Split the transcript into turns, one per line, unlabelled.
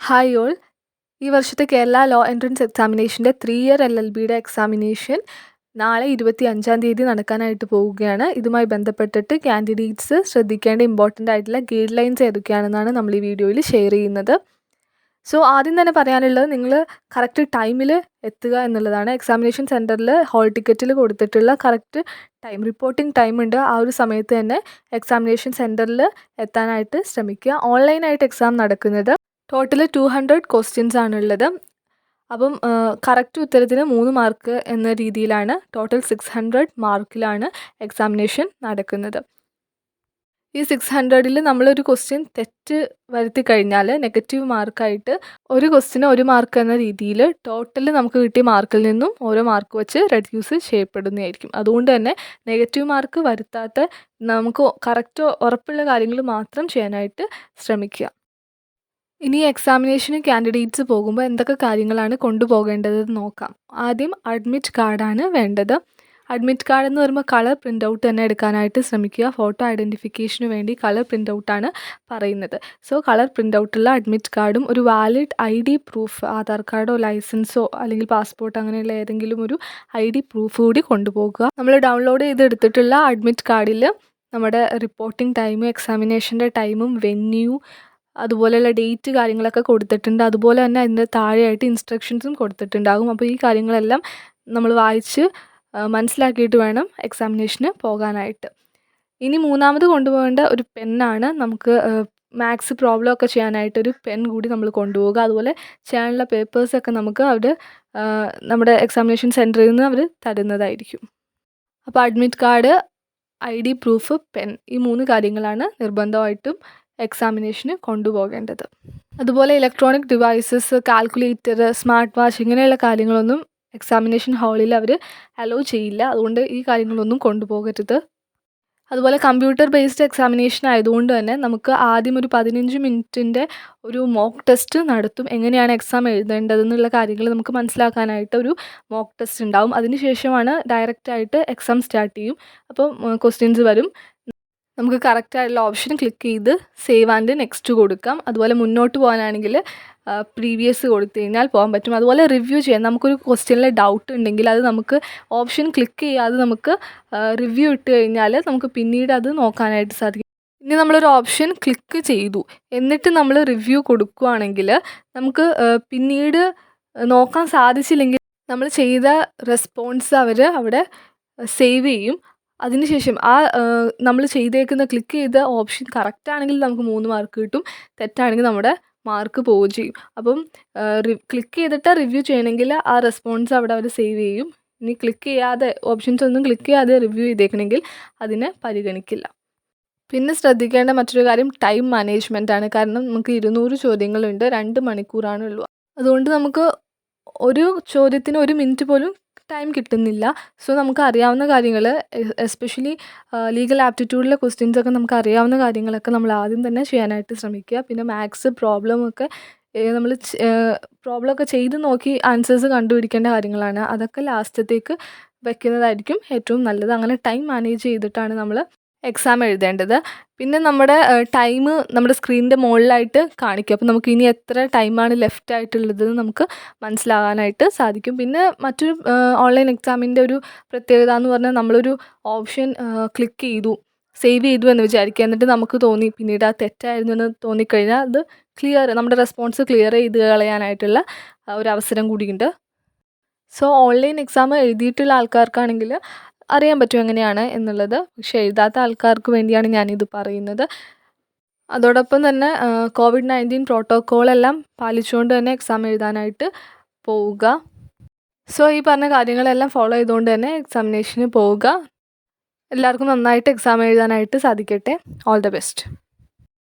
Hi all. ഈ വർഷത്തെ Kerala law entrance എക്സാമിനേഷൻ്റെ 3 ഇയർ LLBയുടെ എക്സാമിനേഷൻ നാളെ 25-ാം തീയതി നടക്കാനായിട്ട് പോവുകയാണ്. ഇതുമായി ബന്ധപ്പെട്ടിട്ട് കാൻഡിഡേറ്റ്സ് ശ്രദ്ധിക്കേണ്ട ഇമ്പോർട്ടൻ്റ് ആയിട്ടുള്ള ഗൈഡ് ലൈൻസ് ഏതൊക്കെയാണെന്നാണ് നമ്മൾ ഈ വീഡിയോയിൽ ഷെയർ ചെയ്യുന്നത്. സോ ആദ്യം തന്നെ പറയാനുള്ളത് നിങ്ങൾ കറക്റ്റ് ടൈമിൽ എത്തുക എന്നുള്ളതാണ്. എക്സാമിനേഷൻ സെൻറ്ററിൽ ഹോൾ ടിക്കറ്റിൽ കൊടുത്തിട്ടുള്ള കറക്റ്റ് ടൈം റിപ്പോർട്ടിംഗ് ടൈം ഉണ്ട്. ആ ഒരു സമയത്ത് തന്നെ എക്സാമിനേഷൻ സെൻറ്ററിൽ എത്താനായിട്ട് ശ്രമിക്കുക. ഓൺലൈനായിട്ട് എക്സാം നടക്കുന്നത്. ടോട്ടൽ 200 ക്വസ്റ്റ്യൻസ് ആണുള്ളത്. അപ്പം കറക്റ്റ് ഉത്തരത്തിന് 3 മാർക്ക് എന്ന രീതിയിലാണ് ടോട്ടൽ 600 മാർക്കിലാണ് എക്സാമിനേഷൻ നടക്കുന്നത്. ഈ 600-ൽ നമ്മളൊരു ക്വസ്റ്റ്യൻ തെറ്റ് വരുത്തി കഴിഞ്ഞാൽ നെഗറ്റീവ് മാർക്കായിട്ട് ഒരു ക്വസ്റ്റ്യന് 1 മാർക്ക് എന്ന രീതിയിൽ ടോട്ടൽ നമുക്ക് കിട്ടിയ മാർക്കിൽ നിന്നും ഓരോ മാർക്ക് വെച്ച് റെഡ്യൂസ് ചെയ്യപ്പെടുന്നതായിരിക്കും. അതുകൊണ്ട് തന്നെ നെഗറ്റീവ് മാർക്ക് വരുത്താത്ത നമുക്ക് കറക്റ്റ് ഉറപ്പുള്ള കാര്യങ്ങൾ മാത്രം ചെയ്യാനായിട്ട് ശ്രമിക്കുക. ഇനി എക്സാമിനേഷന് കാൻഡിഡേറ്റ്സ് പോകുമ്പോൾ എന്തൊക്കെ കാര്യങ്ങളാണ് കൊണ്ടുപോകേണ്ടതെന്ന് നോക്കാം. ആദ്യം അഡ്മിറ്റ് കാർഡാണ് വേണ്ടത്. അഡ്മിറ്റ് കാർഡ് എന്ന് പറയുമ്പോൾ കളർ പ്രിൻ്റ് ഔട്ട് തന്നെ എടുക്കാനായിട്ട് ശ്രമിക്കുക. ഫോട്ടോ ഐഡൻറ്റിഫിക്കേഷന് വേണ്ടി കളർ പ്രിൻ്റ് ഔട്ടാണ് പറയുന്നത്. സോ കളർ പ്രിൻ്റ് ഔട്ടുള്ള അഡ്മിറ്റ് കാർഡും ഒരു വാലിഡ് ID പ്രൂഫ്, ആധാർ കാർഡോ ലൈസൻസോ അല്ലെങ്കിൽ പാസ്പോർട്ട് അങ്ങനെയുള്ള ഏതെങ്കിലും ഒരു ID പ്രൂഫ് കൂടി കൊണ്ടുപോകുക. നമ്മൾ ഡൗൺലോഡ് ചെയ്തെടുത്തിട്ടുള്ള അഡ്മിറ്റ് കാർഡിൽ നമ്മുടെ റിപ്പോർട്ടിംഗ് ടൈം, എക്സാമിനേഷൻ്റെ ടൈമും വെന്യൂ, അതുപോലെയുള്ള ഡേറ്റ് കാര്യങ്ങളൊക്കെ കൊടുത്തിട്ടുണ്ട്. അതുപോലെ തന്നെ അതിൻ്റെ താഴെയായിട്ട് ഇൻസ്ട്രക്ഷൻസും കൊടുത്തിട്ടുണ്ടാകും. അപ്പോൾ ഈ കാര്യങ്ങളെല്ലാം നമ്മൾ വായിച്ച് മനസ്സിലാക്കിയിട്ട് വേണം എക്സാമിനേഷന് പോകാനായിട്ട്. ഇനി മൂന്നാമത് കൊണ്ടുപോകേണ്ട ഒരു പെന്നാണ്. നമുക്ക് മാത്സ് പ്രോബ്ലം ഒക്കെ ചെയ്യാനായിട്ടൊരു പെൻ കൂടി നമ്മൾ കൊണ്ടുപോകുക. അതുപോലെ ചെയ്യാനുള്ള പേപ്പേഴ്സൊക്കെ നമുക്ക് അവിടെ നമ്മുടെ എക്സാമിനേഷൻ സെൻറ്ററിൽ നിന്ന് അവർ തരുന്നതായിരിക്കും. അപ്പോൾ admit card, ID proof, pen, ഈ 3 കാര്യങ്ങളാണ് നിർബന്ധമായിട്ടും എക്സാമിനേഷന് കൊണ്ടുപോകേണ്ടത്. അതുപോലെ electronic devices, calculator, smart watch ഇങ്ങനെയുള്ള കാര്യങ്ങളൊന്നും എക്സാമിനേഷൻ ഹാളിൽ അവർ അലോ ചെയ്യില്ല. അതുകൊണ്ട് ഈ കാര്യങ്ങളൊന്നും കൊണ്ടുപോകരുത്. അതുപോലെ കമ്പ്യൂട്ടർ ബേസ്ഡ് എക്സാമിനേഷൻ ആയതുകൊണ്ട് തന്നെ നമുക്ക് ആദ്യം ഒരു 15 മിനിറ്റിൻ്റെ ഒരു മോക്ക് ടെസ്റ്റ് നടത്തും. എങ്ങനെയാണ് എക്സാം എഴുതേണ്ടതെന്നുള്ള കാര്യങ്ങൾ നമുക്ക് മനസ്സിലാക്കാനായിട്ട് ഒരു മോക്ക് ടെസ്റ്റ് ഉണ്ടാവും. അതിനുശേഷമാണ് ഡയറക്റ്റായിട്ട് എക്സാം സ്റ്റാർട്ട് ചെയ്യും. അപ്പം ക്വസ്റ്റ്യൻസ് വരും. നമുക്ക് കറക്റ്റായിട്ടുള്ള ഓപ്ഷൻ ക്ലിക്ക് ചെയ്ത് സേവ് ആൻഡ് നെക്സ്റ്റ് കൊടുക്കാം. അതുപോലെ മുന്നോട്ട് പോകാനാണെങ്കിൽ പ്രീവിയസ് കൊടുത്തു കഴിഞ്ഞാൽ പോകാൻ പറ്റും. അതുപോലെ റിവ്യൂ ചെയ്യാം. നമുക്കൊരു ക്വസ്റ്റ്യനിൽ ഡൗട്ട് ഉണ്ടെങ്കിൽ അത് നമുക്ക് ഓപ്ഷൻ ക്ലിക്ക് ചെയ്യാതെ നമുക്ക് റിവ്യൂ ഇട്ട് കഴിഞ്ഞാൽ നമുക്ക് പിന്നീട് അത് നോക്കാനായിട്ട് സാധിക്കും. ഇനി നമ്മളൊരു ഓപ്ഷൻ ക്ലിക്ക് ചെയ്തു എന്നിട്ട് നമ്മൾ റിവ്യൂ കൊടുക്കുകയാണെങ്കിൽ നമുക്ക് പിന്നീട് നോക്കാൻ സാധിച്ചില്ലെങ്കിൽ നമ്മൾ ചെയ്ത റെസ്പോൺസ് അവർ അവിടെ സേവ് ചെയ്യും. അതിനുശേഷം നമ്മൾ ചെയ്തേക്കുന്ന ക്ലിക്ക് ചെയ്ത ഓപ്ഷൻ കറക്റ്റാണെങ്കിൽ നമുക്ക് 3 മാർക്ക് കിട്ടും. തെറ്റാണെങ്കിൽ നമ്മുടെ മാർക്ക് പോവുകയും ചെയ്യും. അപ്പം ക്ലിക്ക് ചെയ്തിട്ട് റിവ്യൂ ചെയ്യണമെങ്കിൽ ആ റെസ്പോൺസ് അവിടെ അവർ സേവ് ചെയ്യും. ഇനി ക്ലിക്ക് ചെയ്യാതെ ഓപ്ഷൻസ് ഒന്നും ക്ലിക്ക് ചെയ്യാതെ റിവ്യൂ ചെയ്തേക്കണമെങ്കിൽ അതിനെ പരിഗണിക്കില്ല. പിന്നെ ശ്രദ്ധിക്കേണ്ട മറ്റൊരു കാര്യം ടൈം മാനേജ്മെൻ്റ് ആണ്. കാരണം നമുക്ക് 200 ചോദ്യങ്ങളുണ്ട്, 2 മണിക്കൂറാണുള്ളൂ. അതുകൊണ്ട് നമുക്ക് ഒരു ചോദ്യത്തിന് 1 മിനിറ്റ് പോലും ടൈം കിട്ടുന്നില്ല. സോ നമുക്ക് അറിയാവുന്ന കാര്യങ്ങൾ, എസ്പെഷ്യലി ലീഗൽ ആപ്റ്റിറ്റ്യൂഡിലെ ക്വസ്റ്റ്യൻസൊക്കെ നമുക്ക് അറിയാവുന്ന കാര്യങ്ങളൊക്കെ നമ്മൾ ആദ്യം തന്നെ ചെയ്യാനായിട്ട് ശ്രമിക്കുക. പിന്നെ മാത്സ് പ്രോബ്ലമൊക്കെ നമ്മൾ പ്രോബ്ലമൊക്കെ ചെയ്ത് നോക്കി ആൻസേഴ്സ് കണ്ടുപിടിക്കേണ്ട കാര്യങ്ങളാണ്. അതൊക്കെ ലാസ്റ്റത്തേക്ക് വയ്ക്കുന്നതായിരിക്കും ഏറ്റവും നല്ലത്. അങ്ങനെ ടൈം മാനേജ് ചെയ്തിട്ടാണ് നമ്മൾ എക്സാം എഴുതേണ്ടത്. പിന്നെ നമ്മുടെ ടൈം നമ്മുടെ സ്ക്രീനിൻ്റെ മുകളിലായിട്ട് കാണിക്കും. അപ്പോൾ നമുക്ക് ഇനി എത്ര ടൈമാണ് ലെഫ്റ്റ് ആയിട്ടുള്ളതെന്ന് നമുക്ക് മനസ്സിലാകാനായിട്ട് സാധിക്കും. പിന്നെ മറ്റൊരു ഓൺലൈൻ എക്സാമിൻ്റെ ഒരു പ്രത്യേകത എന്ന് പറഞ്ഞാൽ നമ്മളൊരു ഓപ്ഷൻ ക്ലിക്ക് ചെയ്തു, സേവ് ചെയ്തു എന്ന് വിചാരിക്കുക. എന്നിട്ട് നമുക്ക് തോന്നി പിന്നീട് ആ തെറ്റായിരുന്നു എന്ന് തോന്നിക്കഴിഞ്ഞാൽ അത് നമ്മുടെ റെസ്പോൺസ് ക്ലിയർ ചെയ്ത് കളയാനായിട്ടുള്ള ഒരു അവസരം കൂടിയുണ്ട്. സോ ഓൺലൈൻ എക്സാം എഴുതിയിട്ടുള്ള ആൾക്കാർക്കാണെങ്കിൽ അറിയാൻ പറ്റും എങ്ങനെയാണ് എന്നുള്ളത്. പക്ഷേ എഴുതാത്ത ആൾക്കാർക്ക് വേണ്ടിയാണ് ഞാനിത് പറയുന്നത്. അതോടൊപ്പം തന്നെ COVID-19 പ്രോട്ടോക്കോളെല്ലാം പാലിച്ചുകൊണ്ട് തന്നെ എക്സാം എഴുതാനായിട്ട് പോവുക. സോ ഈ പറഞ്ഞ കാര്യങ്ങളെല്ലാം ഫോളോ ചെയ്തുകൊണ്ട് തന്നെ എക്സാമിനേഷന് പോവുക. എല്ലാവർക്കും നന്നായിട്ട് എക്സാം എഴുതാനായിട്ട് സാധിക്കട്ടെ. All the best.